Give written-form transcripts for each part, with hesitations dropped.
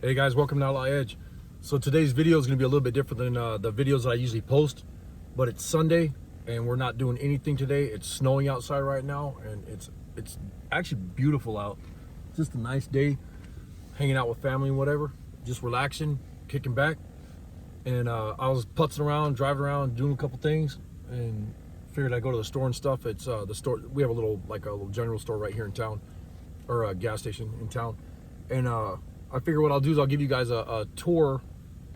Hey guys, welcome to Outlaw Edge. So today's video is going to be a little bit different than the videos that I usually post, but it's Sunday and we're not doing anything today. It's snowing outside right now and it's actually beautiful out. It's just a nice day, hanging out with family and whatever, just relaxing, kicking back. And I was putzing around, driving around, doing a couple things, and figured I'd go to the store and stuff. It's the store, we have a little general store right here in town, or a gas station in town, and I figure what I'll do is I'll give you guys a tour.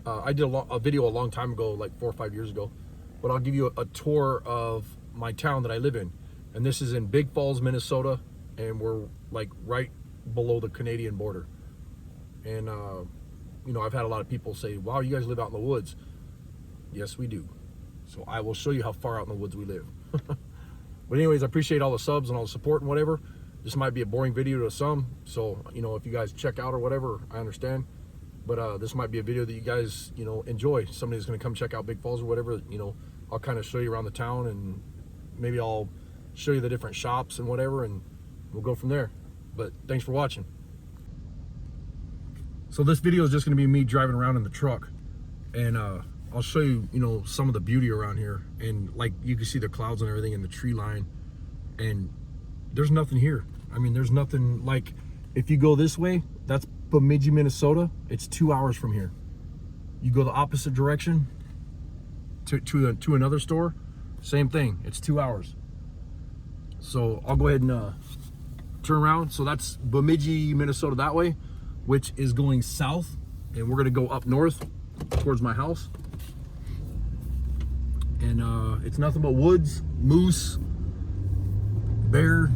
I did a video a long time ago, like 4 or 5 years ago, but I'll give you a tour of my town that I live in. And this is in Big Falls, Minnesota, and we're like right below the Canadian border. And you know, I've had a lot of people say, wow, you guys live out in the woods. Yes, we do. So I will show you how far out in the woods we live. But anyways, I appreciate all the subs and all the support and whatever. This might be a boring video to some, so you know, if you guys check out or whatever, I understand. But this might be a video that you guys, you know, enjoy. Somebody's gonna come check out Big Falls or whatever. You know, I'll kind of show you around the town, and maybe I'll show you the different shops and whatever, and we'll go from there. But thanks for watching. So this video is just gonna be me driving around in the truck, and I'll show you, you know, some of the beauty around here. And like you can see the clouds and everything in the tree line, and there's nothing here. I mean, there's nothing. Like, if you go this way, that's Bemidji, Minnesota. It's 2 hours from here. You go the opposite direction to another store, same thing. It's 2 hours. So I'll go ahead and turn around. So that's Bemidji, Minnesota that way, which is going south, and we're gonna go up north towards my house. And it's nothing but woods, moose, bear,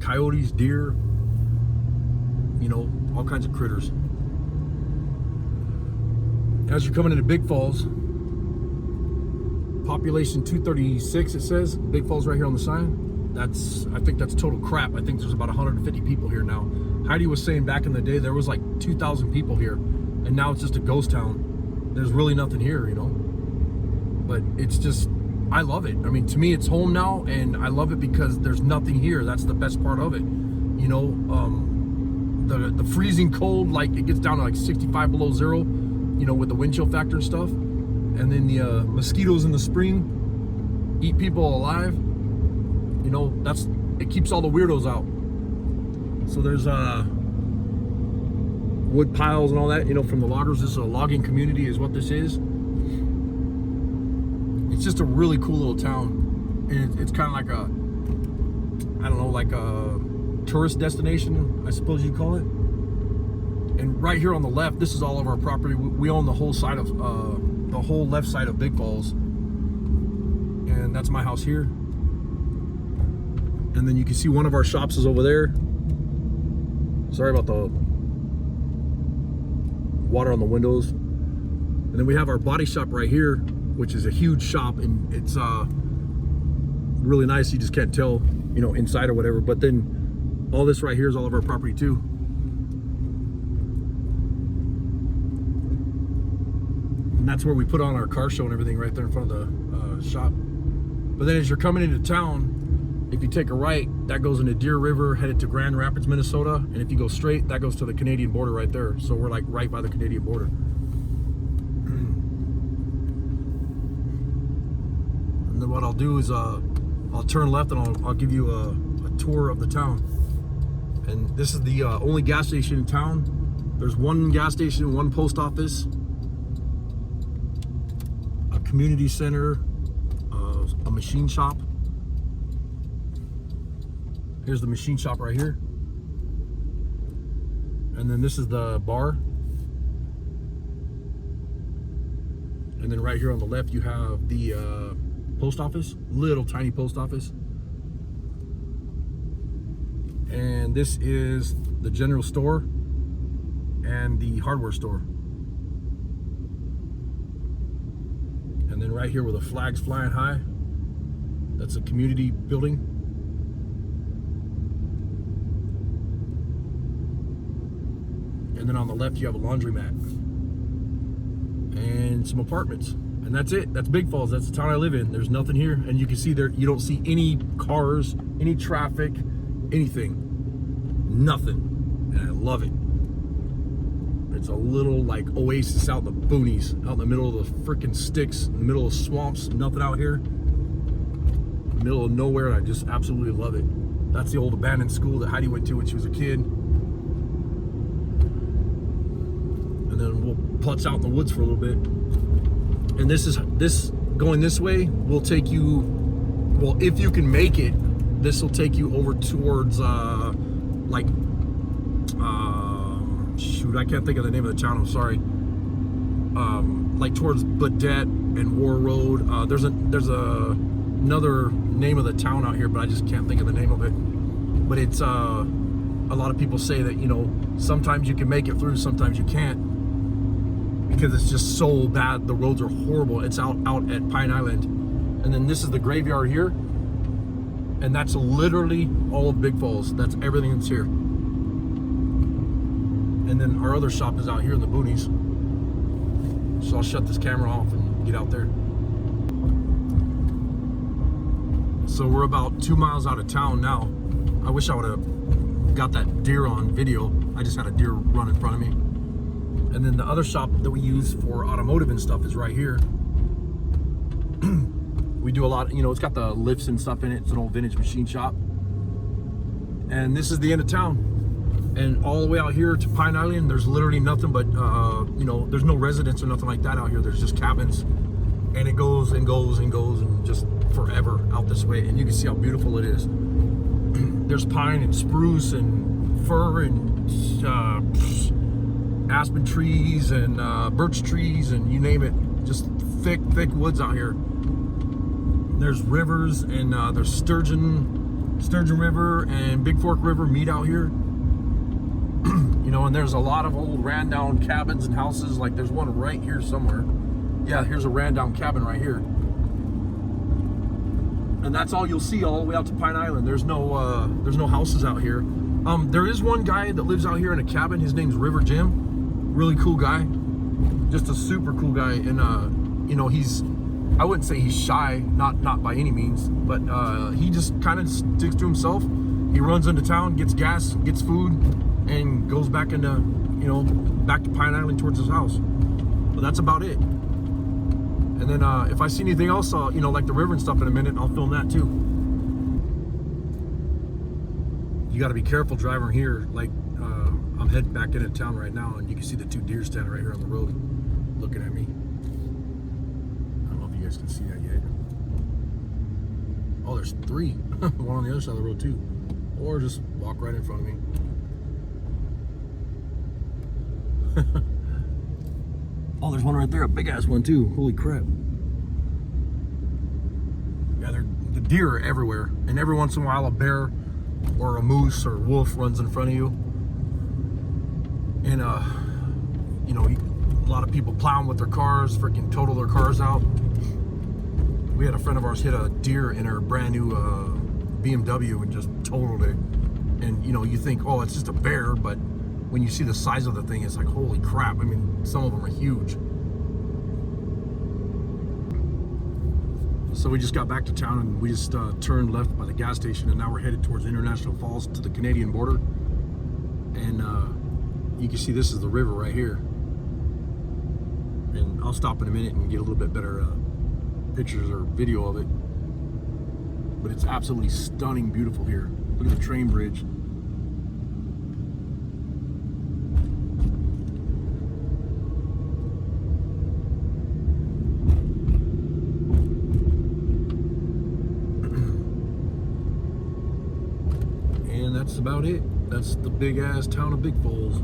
coyotes, deer, you know, all kinds of critters. As you're coming into Big Falls, population 236, it says. Big Falls right here on the sign. I think that's total crap. I think there's about 150 people here now. Heidi was saying back in the day there was like 2,000 people here, and now it's just a ghost town. There's really nothing here, you know. But it's just, I love it. I mean, to me, it's home now, and I love it because there's nothing here. That's the best part of it. You know, the freezing cold, like it gets down to like 65 below zero, you know, with the wind chill factor and stuff. And then the mosquitoes in the spring eat people alive. You know, it keeps all the weirdos out. So there's wood piles and all that, you know, from the loggers. This is a logging community is what this is. It's just a really cool little town, and it's kind of like a, I don't know, like a tourist destination, I suppose you'd call it. And right here on the left, this is all of our property. We own the whole side of the whole left side of Big Falls, and that's my house here. And then you can see one of our shops is over there. Sorry about the water on the windows. And then we have our body shop right here, which is a huge shop, and it's really nice. You just can't tell, you know, inside or whatever. But then all this right here is all of our property too. And that's where we put on our car show and everything, right there in front of the shop. But then as you're coming into town, if you take a right, that goes into Deer River, headed to Grand Rapids, Minnesota. And if you go straight, that goes to the Canadian border right there. So we're like right by the Canadian border. And then what I'll do is I'll turn left, and I'll give you a tour of the town. And this is the only gas station in town. There's one gas station, one post office, a community center, a machine shop. Here's the machine shop right here. And then this is the bar. And then right here on the left, you have the post office, little tiny post office. And this is the general store and the hardware store. And then right here where the flag's flying high, that's a community building. And then on the left, you have a laundromat and some apartments. And that's it. That's Big Falls. That's the town I live in. There's nothing here. And you can see there, you don't see any cars, any traffic, anything. Nothing. And I love it. It's a little like oasis out in the boonies, out in the middle of the freaking sticks, in the middle of swamps, nothing out here. Middle of nowhere, and I just absolutely love it. That's the old abandoned school that Heidi went to when she was a kid. And then we'll putz out in the woods for a little bit. And this going this way will take you, well, if you can make it, this will take you over towards shoot, I can't think of the name of the town, I'm sorry. Like towards Badette and War Road. There's another name of the town out here, but I just can't think of the name of it. But it's a lot of people say that, you know, sometimes you can make it through, sometimes you can't, because it's just so bad. The roads are horrible. It's out at Pine Island. And then this is the graveyard here, and that's literally all of Big Falls. That's everything that's here. And then our other shop is out here in the boonies, so I'll shut this camera off and get out there. So we're about 2 miles out of town now. I wish I would have got that deer on video. I just had a deer run in front of me. And then the other shop that we use for automotive and stuff is right here. We do a lot, you know, it's got the lifts and stuff in it. It's an old vintage machine shop. And this is the end of town. And all the way out here to Pine Island, there's literally nothing but, you know, there's no residence or nothing like that out here. There's just cabins. And it goes and goes and goes and just forever out this way. And you can see how beautiful it is. There's pine and spruce and fir and aspen trees and birch trees and you name it. Just thick woods out here. There's rivers and there's Sturgeon River and Big Fork River meet out here. You know, and there's a lot of old ran down cabins and houses. Like there's one right here somewhere. Yeah, here's a ran down cabin right here. And that's all you'll see all the way out to Pine Island. There's no houses out here. There is one guy that lives out here in a cabin. His name's River Jim. Really cool guy. Just a super cool guy. And you know, I wouldn't say he's shy, not by any means, but he just kind of sticks to himself. He runs into town, gets gas, gets food, and goes back into, you know, back to Pine Island towards his house. But that's about it. And then if I see anything else, you know, like the river and stuff in a minute, I'll film that too. You got to be careful driving here. Like I'm heading back into town right now, and you can see the 2 deer standing right here on the road looking at me. I don't know if you guys can see that yet. Oh, there's 3. One on the other side of the road too. Or just walk right in front of me. Oh, there's one right there, a big ass one too. Holy crap. Yeah, the deer are everywhere. And every once in a while a bear or a moose or wolf runs in front of you. And you know, a lot of people plowing with their cars, freaking total their cars out. We had a friend of ours hit a deer in her brand new BMW and just totaled it. And you know, you think, oh, it's just a bear, but when you see the size of the thing, it's like, holy crap. I mean, some of them are huge. So we just got back to town and we just turned left by the gas station, and now we're headed towards International Falls to the Canadian border. And you can see this is the river right here. And I'll stop in a minute and get a little bit better pictures or video of it. But it's absolutely stunning, beautiful here. Look at the train bridge. And that's about it. That's the big ass town of Big Falls.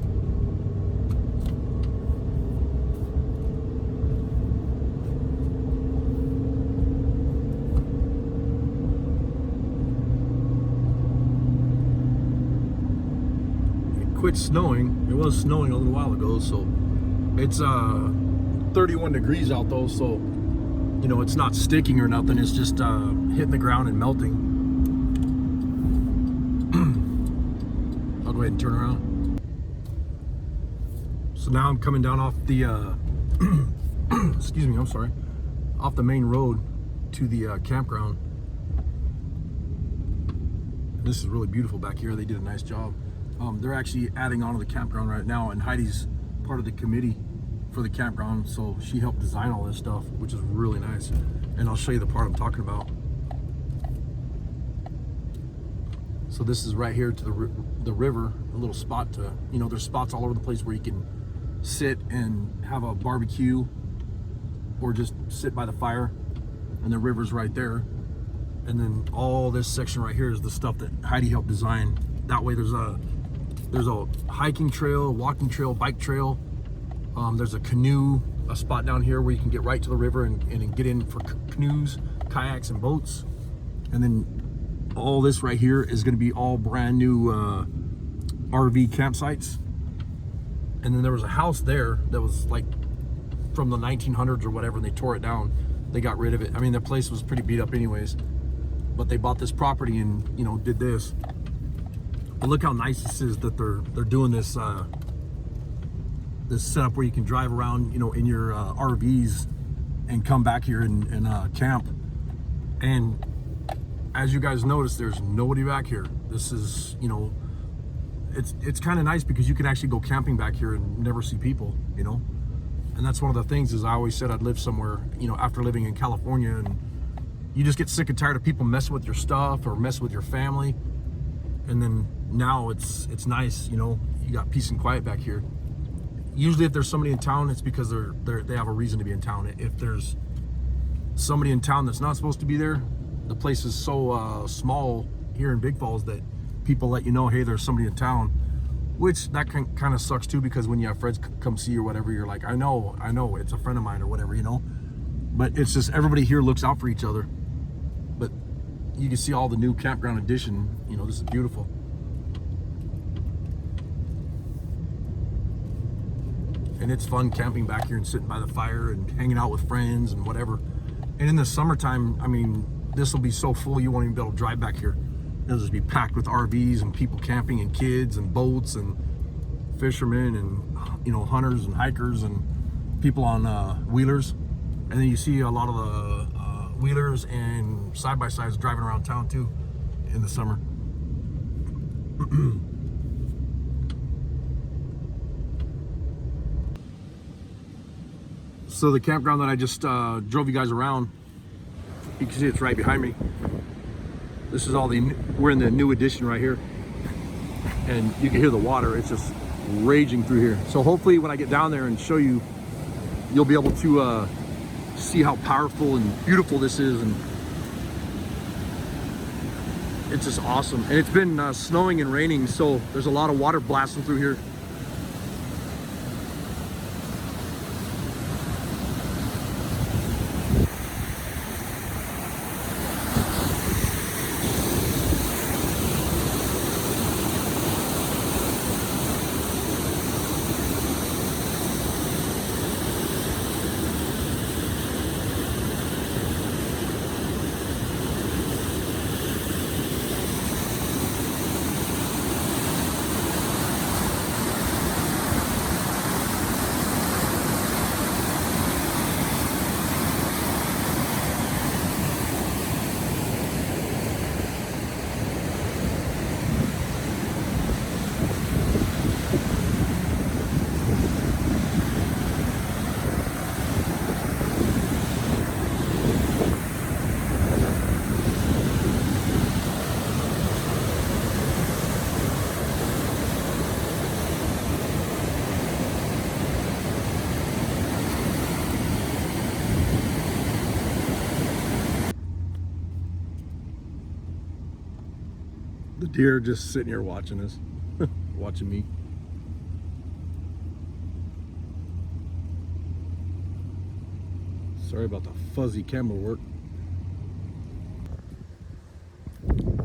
Quit snowing. It was snowing a little while ago, so it's 31 degrees out though, so you know, it's not sticking or nothing. It's just hitting the ground and melting. I'll go ahead and turn around. So now I'm coming down off the excuse me, I'm sorry, off the main road to the campground. This is really beautiful back here. They did a nice job. They're actually adding on to the campground right now, and Heidi's part of the committee for the campground, so she helped design all this stuff, which is really nice. And I'll show you the part I'm talking about. So this is right here to the river, a little spot to, you know, there's spots all over the place where you can sit and have a barbecue or just sit by the fire, and the river's right there. And then all this section right here is the stuff that Heidi helped design. That way there's a hiking trail, walking trail, bike trail. There's a canoe, a spot down here where you can get right to the river and get in for canoes, kayaks, and boats. And then all this right here is going to be all brand new RV campsites. And then there was a house there that was like from the 1900s or whatever, and they tore it down. They got rid of it. I mean, the place was pretty beat up anyways, but they bought this property and, you know, did this. But look how nice this is that they're doing this this setup where you can drive around, you know, in your RVs and come back here and camp. And as you guys notice, there's nobody back here. This is, you know, it's kind of nice because you can actually go camping back here and never see people, you know. And that's one of the things is I always said I'd live somewhere, you know, after living in California, and you just get sick and tired of people messing with your stuff or messing with your family. And then now it's nice, you know, you got peace and quiet back here. Usually if there's somebody in town, it's because they have a reason to be in town. If there's somebody in town that's not supposed to be there, the place is so small here in Big Falls that people let you know, hey, there's somebody in town, which that kind of sucks too, because when you have friends come see you or whatever, you're like, I know, it's a friend of mine or whatever, you know. But it's just everybody here looks out for each other. But you can see all the new Campground edition, you know, this is beautiful. And it's fun camping back here and sitting by the fire and hanging out with friends and whatever. And in the summertime, I mean, this will be so full you won't even be able to drive back here. It'll just be packed with RVs and people camping and kids and boats and fishermen and, you know, hunters and hikers and people on wheelers. And then you see a lot of the wheelers and side-by-sides driving around town too in the summer. So the campground that I just drove you guys around, you can see it's right behind me. This is all we're in the new edition right here. And you can hear the water, it's just raging through here. So hopefully when I get down there and show you, you'll be able to see how powerful and beautiful this is. And it's just awesome. And it's been snowing and raining, so there's a lot of water blasting through here. The deer just sitting here watching us, watching me. Sorry about the fuzzy camera work.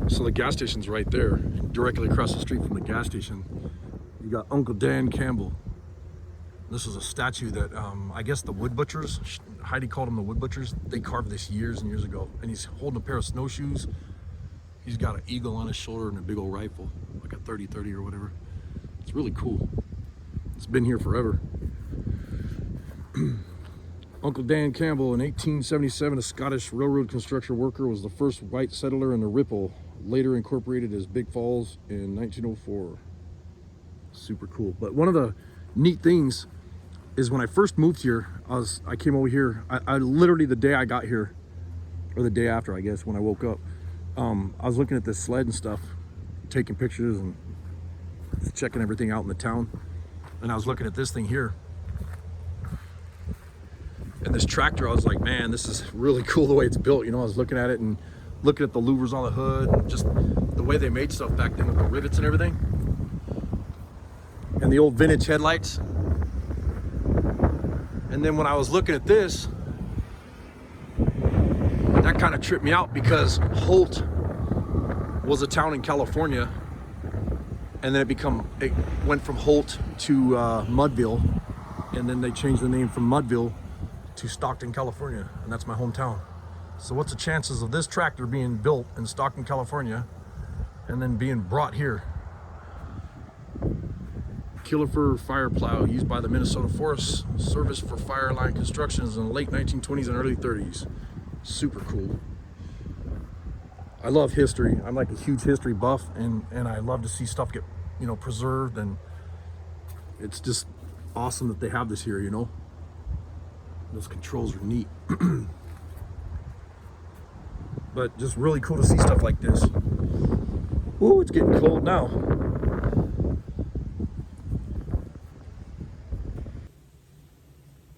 So the gas station's right there, directly across the street from the gas station. You got Uncle Dan Campbell. This is a statue that I guess the wood butchers, Heidi called them the wood butchers, they carved this years and years ago. And he's holding a pair of snowshoes. He's got an eagle on his shoulder and a big old rifle, like a 30-30 or whatever. It's really cool. It's been here forever. Uncle Dan Campbell, in 1877, a Scottish railroad construction worker, was the first white settler in the Ripple, later incorporated as Big Falls in 1904. Super cool. But one of the neat things is when I first moved here, I came over here, I literally, the day I got here, or the day after, I guess, when I woke up, I was looking at this sled and stuff, taking pictures and checking everything out in the town. And I was looking at this thing here. And this tractor, I was like, man, this is really cool the way it's built. You know, I was looking at it and looking at the louvers on the hood, and just the way they made stuff back then with the rivets and everything. And the old vintage headlights. And then when I was looking at this, that kind of tripped me out, because Holt was a town in California, and then it went from Holt to Mudville, and then they changed the name from Mudville to Stockton, California, and that's my hometown. So what's the chances of this tractor being built in Stockton, California, and then being brought here? Kilifer fire plow used by the Minnesota Forest Service for fire line constructions in the late 1920s and early 30s. Super cool. I love history. I'm like a huge history buff, and I love to see stuff get, you know, preserved, and it's just awesome that they have this here, you know. Those controls are neat. But just really cool to see stuff like this. Ooh, it's getting cold now.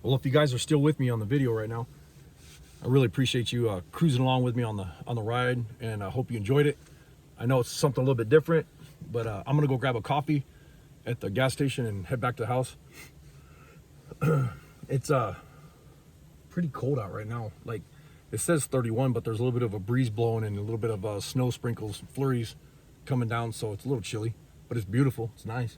Well, if you guys are still with me on the video right now, I really appreciate you cruising along with me on the ride, and I hope you enjoyed it. I know it's something a little bit different, but I'm gonna go grab a coffee at the gas station and head back to the house. It's pretty cold out right now. Like, it says 31, but there's a little bit of a breeze blowing and a little bit of snow sprinkles, flurries coming down, so it's a little chilly, but it's beautiful. It's nice.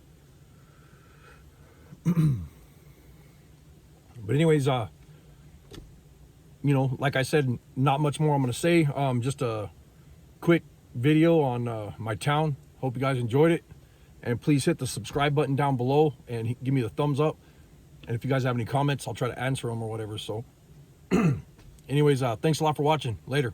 But anyways, you know, like I said, not much more I'm gonna say. Just a quick video on my town. Hope you guys enjoyed it, and please hit the subscribe button down below and give me the thumbs up. And if you guys have any comments, I'll try to answer them or whatever. So anyways, thanks a lot for watching. Later.